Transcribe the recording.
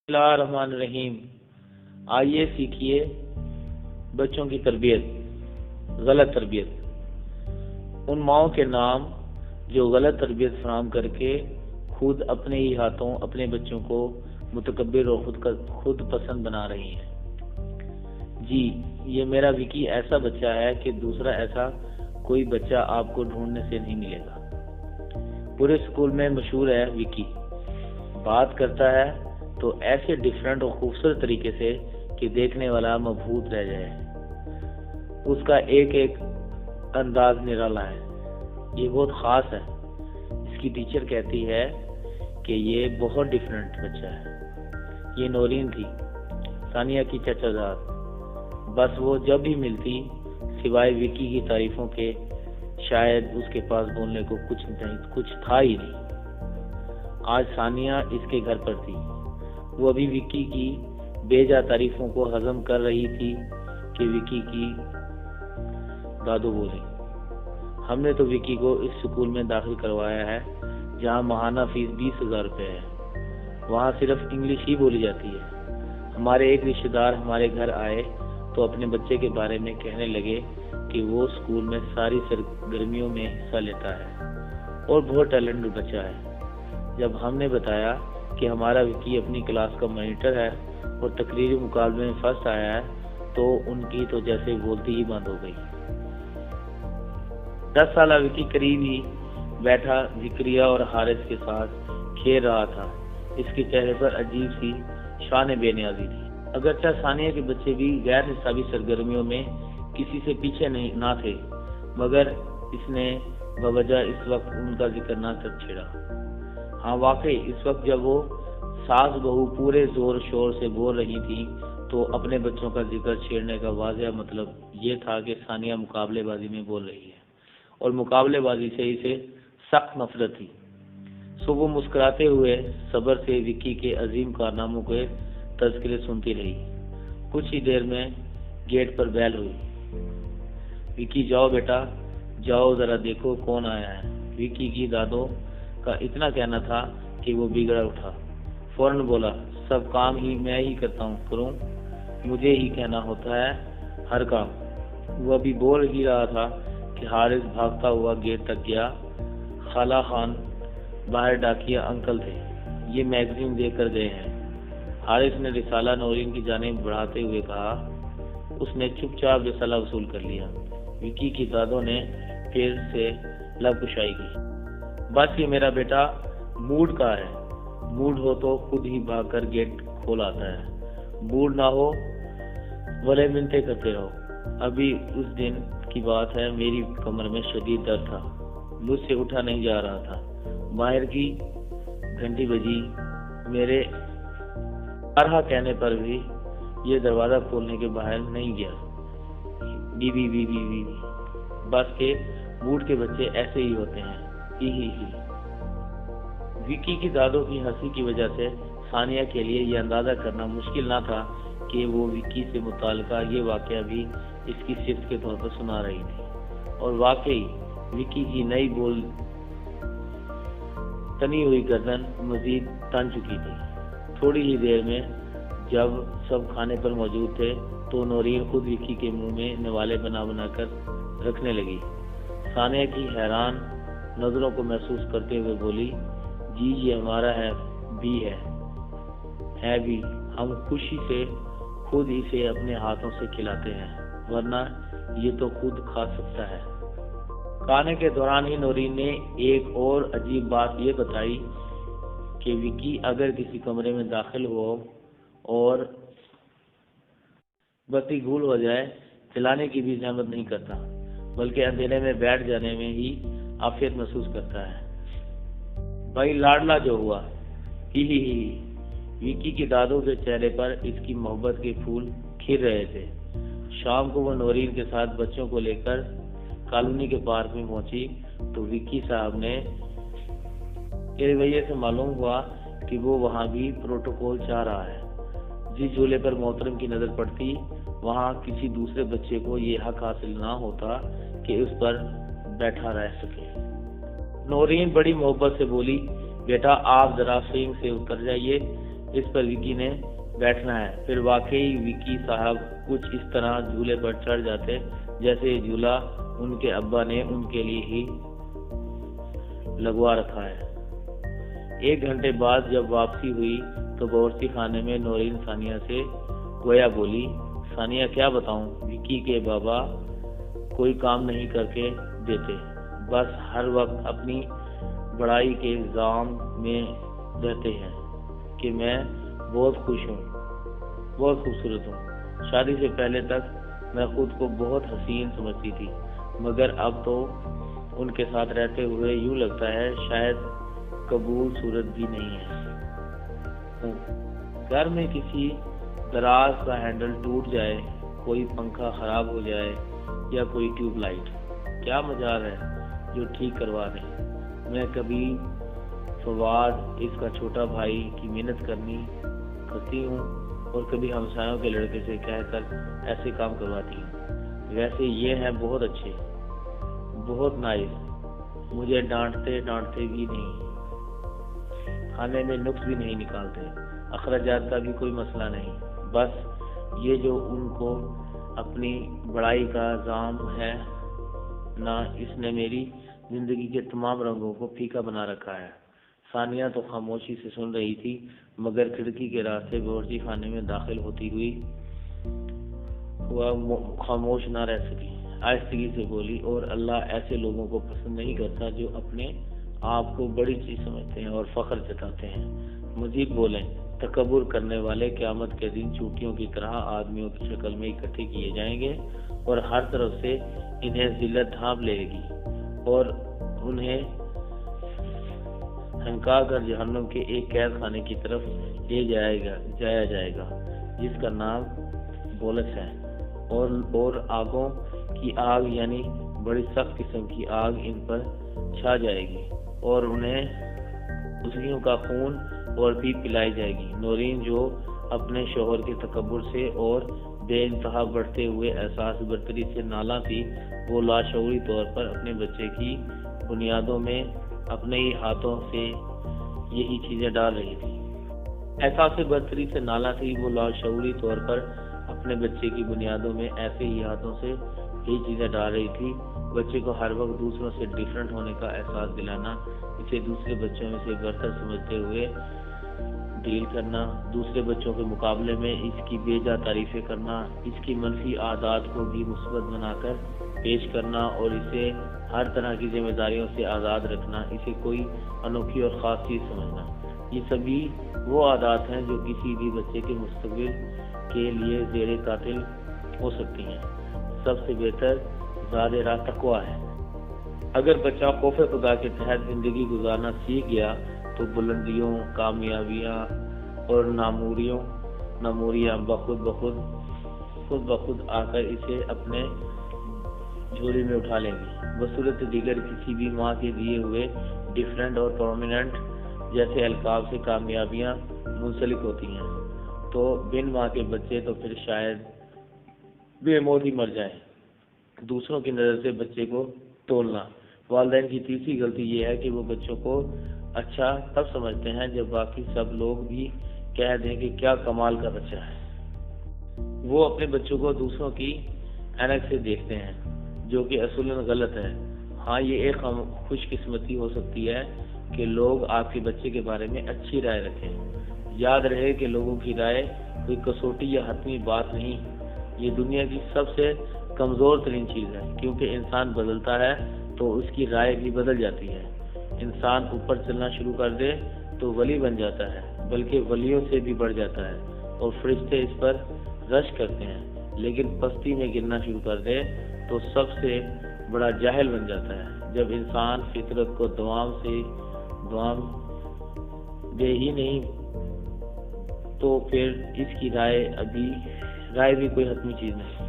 بسم اللہ الرحمن الرحیم۔ آئیے سیکھیے بچوں کی تربیت، غلط تربیت۔ ان ماؤں کے نام جو غلط تربیت فراہم کر کے خود اپنے ہی ہاتھوں اپنے بچوں کو متکبر اور خود پسند بنا رہی ہیں۔ جی، یہ میرا وکی ایسا بچہ ہے کہ دوسرا ایسا کوئی بچہ آپ کو ڈھونڈنے سے نہیں ملے گا۔ پورے اسکول میں مشہور ہے وکی۔ بات کرتا ہے تو ایسے ڈیفرنٹ اور خوبصورت طریقے سے کہ دیکھنے والا مبہوت رہ جائے۔ اس کا ایک ایک انداز نرالا ہے، یہ بہت خاص ہے۔ اس کی ٹیچر کہتی ہے کہ یہ بہت ڈیفرنٹ بچہ ہے۔ یہ نورین تھی، ثانیہ کی چچا زاد۔ بس وہ جب بھی ملتی سوائے وکی کی تعریفوں کے شاید اس کے پاس بولنے کو کچھ تھا ہی نہیں۔ آج ثانیہ اس کے گھر پر تھی۔ وہ ابھی وکی کی بیجا تعریفوں کو ہضم کر رہی تھی کہ وکی کی دادو بولی، ہم نے تو وکی کو اس اسکول میں داخل کروایا ہے جہاں ماہانہ فیس 20,000 روپے ہے۔ وہاں صرف انگلش ہی بولی جاتی ہے۔ ہمارے ایک رشتہ دار ہمارے گھر آئے تو اپنے بچے کے بارے میں کہنے لگے کہ وہ اسکول میں ساری سرگرمیوں میں حصہ لیتا ہے اور بہت ٹیلنٹڈ بچہ ہے۔ جب ہم نے بتایا کہ ہمارا وکی اپنی کلاس کا مانیٹر ہے اور تقریری مقابلے میں فرسٹ آیا ہے تو ان کی تو جیسے بولتی ہی بند ہو گئی۔ 10 سالہ وکی قریب ہی بیٹھا ذکریہ اور حارث کے ساتھ کھیل رہا تھا۔ اس کے چہرے پر عجیب سی شان بے نیازی تھی۔ اگرچہ ثانیہ کے بچے بھی غیر نصابی سرگرمیوں میں کسی سے پیچھے نہ تھے، مگر اس نے بوجہ اس وقت ان کا ذکر نہ کر چھیڑا۔ ہاں واقعی اس وقت جب وہ ساس بہو پورے زور شور سے بول رہی تھی تو اپنے بچوں کا ذکر چھیڑنے کا واضح مطلب یہ تھا کہ ثانیہ مقابلے بازی میں بول رہی ہے اور مقابلے بازی سے اسے سخت نفرت تھی۔ سو وہ مسکراتے ہوئے صبر سے وکی کے عظیم کارناموں کے تذکرے سنتی رہی۔ کچھ ہی دیر میں گیٹ پر بیل ہوئی۔ وکی جاؤ بیٹا جاؤ، ذرا دیکھو کون آیا ہے۔ وکی کی دادو کا اتنا کہنا تھا کہ وہ بگڑ اٹھا، فوراً بولا، سب کام ہی میں ہی کروں، مجھے ہی کہنا ہوتا ہے ہر کام۔ وہ ابھی بول ہی رہا تھا کہ حارث بھاگتا ہوا گیٹ تک گیا۔ خالہ خان باہر ڈاکیہ انکل تھے، یہ میگزین دے کر گئے ہیں۔ حارث نے رسالہ نورین کی جانب بڑھاتے ہوئے کہا۔ اس نے چپ چاپ رسالہ وصول کر لیا۔ وکی کی دادوں نے پھر سے لب کشائی کی۔ بس یہ میرا بیٹا موڈ کا ہے، موڈ ہو تو خود ہی بھاگ کر گیٹ کھول آتا ہے، موڈ نہ ہو بھلے منتیں کرتے رہو۔ ابھی اس دن کی بات ہے، میری کمر میں شدید درد تھا، مجھ سے اٹھا نہیں جا رہا تھا۔ باہر کی گھنٹی بجی، میرے طرح کہنے پر بھی یہ دروازہ کھولنے کے باہر نہیں گیا۔ بی بی بی بی بی بس کے موڈ کے بچے ایسے ہی ہوتے ہیں، ہی۔ وکی کی دادوں کی ہنسی کی وجہ سے ثانیہ کے لیے یہ اندازہ کرنا مشکل نہ تھا کہ وہ وکی سے متعلقہ یہ واقعہ بھی اس کی صفت کے طور پر سنا رہی تھی۔ اور واقعی وکی کی نئی بول تنی ہوئی گردن مزید تن چکی تھی۔ تھوڑی ہی دیر میں جب سب کھانے پر موجود تھے تو نورین خود وکی کے منہ میں نوالے بنا کر رکھنے لگی۔ ثانیہ کی حیران نظروں کو محسوس کرتے ہوئے بولی، جی یہ ہمارا ہے بھی، ہم خوشی سے خود اسے اپنے ہاتھوں سے کھلاتے ہیں، ورنہ یہ تو خود کھا سکتا ہے۔ کھانے کے دوران ہی نورین نے ایک اور عجیب بات یہ بتائی کہ وکی اگر کسی کمرے میں داخل ہو اور بتی گول ہو جائے جلانے کی بھی زحمت نہیں کرتا، بلکہ اندھیرے میں بیٹھ جانے میں ہی عافیت محسوس کرتا ہے۔ بھائی لاڈلا جو ہوا، ہی۔ وکی کی دادوں کے چہرے پر اس کی محبت کے پھول کھل رہے تھے۔ شام کو وہ نورین کے ساتھ بچوں کو لے کر کالونی کے پارک میں پہنچی تو وکی صاحب نے کے رویے سے معلوم ہوا کہ وہ وہاں بھی پروٹوکول چاہ رہا ہے۔ جس جھولے پر محترم کی نظر پڑتی وہاں کسی دوسرے بچے کو یہ حق حاصل نہ ہوتا کہ اس پر بیٹھا رہ سکے۔ نورین بڑی محبت سے بولی، بیٹا آپ ذرا سوئنگ سے اتر جائیے، اس پر وکی نے بیٹھنا ہے۔ پھر واقعی وکی صاحب کچھ اس طرح جھولے پر چڑھ جاتے جیسے یہ جھولا ان کے ابا نے ان کے لیے ہی لگوا رکھا ہے۔ 1 گھنٹے بعد جب واپسی ہوئی تو باورچی خانے میں نورین ثانیہ سے گویا بولی، ثانیہ کیا بتاؤں، وکی کے بابا کوئی کام نہیں کر کے دیتے، بس ہر وقت اپنی بڑائی کے الزام میں رہتے ہیں کہ میں بہت خوش ہوں، بہت خوبصورت ہوں۔ شادی سے پہلے تک میں خود کو بہت حسین سمجھتی تھی، مگر اب تو ان کے ساتھ رہتے ہوئے یوں لگتا ہے شاید قبول صورت بھی نہیں ہے۔ گھر میں کسی دراز کا ہینڈل ٹوٹ جائے، کوئی پنکھا خراب ہو جائے یا کوئی ٹیوب لائٹ، کیا مجال ہے جو ٹھیک کروا دیں۔ میں کبھی فواد اس کا چھوٹا بھائی کی محنت کرتی ہوں اور کبھی ہمسایوں کے لڑکے سے کہہ کر ایسے کام کرواتی ہوں۔ ویسے یہ ہیں بہت اچھے، بہت نائس، مجھے ڈانٹتے بھی نہیں، کھانے میں نقص بھی نہیں نکالتے، اخراجات کا بھی کوئی مسئلہ نہیں، بس یہ جو ان کو اپنی بڑائی کا الزام ہے نا، اس نے میری زندگی کے تمام رنگوں کو پھیکا بنا رکھا ہے۔ ثانیہ تو خاموشی سے سن رہی تھی، مگر کھڑکی کے راستے باورچی خانے میں داخل ہوتی ہوئی خاموش نہ رہ سکی۔ آہستگی سے بولی، اور اللہ ایسے لوگوں کو پسند نہیں کرتا جو اپنے آپ کو بڑی چیز سمجھتے ہیں اور فخر جتاتے ہیں۔ مزید بولیں، تکبر کرنے والے قیامت کے دن چوٹیوں کی طرح آدمیوں کی شکل میں اکٹھے کیے جائیں گے اور ہر طرف سے انہیں ذلت ڈھانپ لے گی اور انہیں ہنکا کر جہنم کے ایک قید خانے کی طرف لے جایا جائے گا جس کا نام بولس ہے، اور آگوں کی آگ یعنی بڑی سخت قسم کی آگ ان پر چھا جائے گی اور انہیں مسلموں کا خون اور بھی پلائی جائے گی۔ نورین جو اپنے شوہر کے تکبر سے اور بے انتہا بڑھتے ہوئے احساس برتری سے نالاں تھی، وہ لاشعوری طور پر اپنے بچے کی بنیادوں میں اپنے ہی ہاتھوں سے یہی چیزیں ڈال رہی تھی۔ احساس برتری سے نالاں تھی، وہ لاشعوری طور پر اپنے بچے کی بنیادوں میں ایسے ہی ہاتھوں سے یہی چیزیں ڈال رہی تھی۔ بچے کو ہر وقت دوسروں سے ڈیفرنٹ ہونے کا احساس دلانا، اسے دوسرے بچوں میں سے برتر سمجھتے ہوئے ڈیل کرنا، دوسرے بچوں کے مقابلے میں اس کی بے جا تعریفیں کرنا، اس کی منفی عادات کو بھی مثبت بنا کر پیش کرنا اور اسے ہر طرح کی ذمہ داریوں سے آزاد رکھنا، اسے کوئی انوکھی اور خاص چیز سمجھنا، یہ سبھی وہ عادات ہیں جو کسی بھی بچے کے مستقبل کے لیے زیر قاتل ہو سکتی ہیں۔ سب سے بہتر زاد راہ تقویٰ ہے۔ اگر بچہ خوف خدا کے تحت زندگی گزارنا سیکھ گیا تو بلندیوں، کامیابیاں اور ناموریاں خود بخود آ کر اسے اپنے جھولی میں اٹھا لیں گی۔ بصورت دیگر کسی بھی ماں کے دیے ہوئے ڈیفرنٹ اور پرومیننٹ جیسے القاب سے کامیابیاں منسلک ہوتی ہیں، تو بن ماں کے بچے تو پھر شاید بے موت ہی مر جائیں۔ دوسروں کی نظر سے بچے کو تولنا۔ والدین کی تیسری غلطی یہ ہے کہ وہ بچوں کو اچھا تب سمجھتے ہیں جب باقی سب لوگ بھی کہہ دیں کہ کیا کمال کا بچہ ہے۔ وہ اپنے بچوں کو دوسروں کی عینک سے دیکھتے ہیں، جو کہ اصولاً غلط ہے۔ ہاں، یہ ایک خوش قسمتی ہو سکتی ہے کہ لوگ آپ کے بچے کے بارے میں اچھی رائے رکھیں۔ یاد رہے کہ لوگوں کی رائے کوئی کسوٹی یا حتمی بات نہیں، یہ دنیا کی سب سے کمزور ترین چیز ہے، کیونکہ انسان بدلتا ہے تو اس کی رائے بھی بدل جاتی ہے۔ انسان اوپر چلنا شروع کر دے تو ولی بن جاتا ہے، بلکہ ولیوں سے بھی بڑھ جاتا ہے، اور فرشتے اس پر رش کرتے ہیں، لیکن پستی میں گرنا شروع کر دے تو سب سے بڑا جاہل بن جاتا ہے۔ جب انسان فطرت کو دوام دے ہی نہیں تو پھر اس کی رائے بھی کوئی حتمی چیز نہیں۔